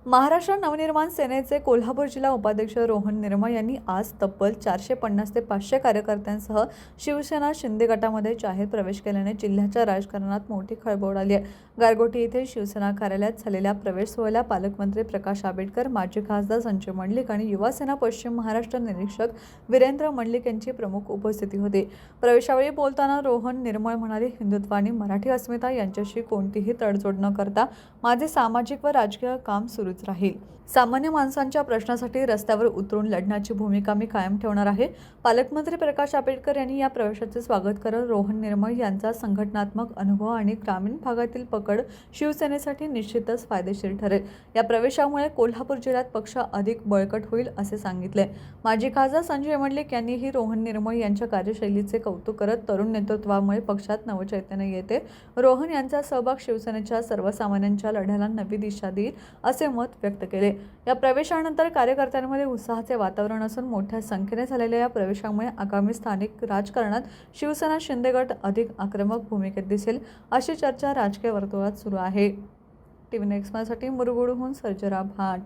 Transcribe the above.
महाराष्ट्र नवनिर्माण सेनेचे कोल्हापूर जिल्हा उपाध्यक्ष रोहन निर्मळ यांनी आज तब्बल 450 ते 500 कार्यकर्त्यांसह शिवसेना शिंदे गटामध्ये जाहीर प्रवेश केल्याने जिल्ह्याच्या राजकारणात मोठी खळबळ उडाली आहे। गारगोटी येथे शिवसेना कार्यालयात झालेल्या प्रवेश सोहळ्याला पालकमंत्री प्रकाश आंबेडकर, माजी खासदार संजय मंडलिक आणि युवा सेना पश्चिम महाराष्ट्र निरीक्षक वीरेंद्र मंडलिक यांची प्रमुख उपस्थिती होती। प्रवेशावेळी बोलताना रोहन निर्मळ म्हणाले, हिंदुत्व आणि मराठी अस्मिता यांच्याशी कोणतीही तडजोड न करता माझे सामाजिक व राजकीय काम सुरू राहील। सामान्य माणसांच्या प्रश्नासाठी रस्त्यावर उतरून लढण्याची भूमिका मी कायम ठेवणार आहे। पालकमंत्री प्रकाश आंबेडकर यांनी या प्रवेशाचे स्वागत करत रोहन निर्मळ यांचा संघटनात्मक अनुभव आणि ग्रामीण भागातील पकड शिवसेनेसाठी निश्चितच फायदेशीर ठरेल। या प्रवेशामुळे कोल्हापूर जिल्ह्यात पक्ष अधिक बळकट होईल असे सांगितले। माजी खासदार संजय मंडलिक यांनीही रोहन निर्मळ यांच्या कार्यशैलीचे कौतुक करत तरुण नेतृत्वामुळे पक्षात नवचैतन्य येते। रोहन यांचा सहभाग शिवसेनेच्या सर्वसामान्यांच्या लढ्याला नवी दिशा देईल असे मत व्यक्त केले। या प्रवेशानंतर कार्यकर्त्यांमध्ये उत्साहाचे वातावरण असून मोठ्या संख्येने झालेल्या या प्रवेशामुळे आगामी स्थानिक राजकारणात शिवसेना शिंदे गट अधिक आक्रमक भूमिकेत दिसेल अशी चर्चा राजकीय वर्तुळात सुरू आहे। टीव्ही नेक्स्ट साठी मुरगुडहून सर्जरा भाट।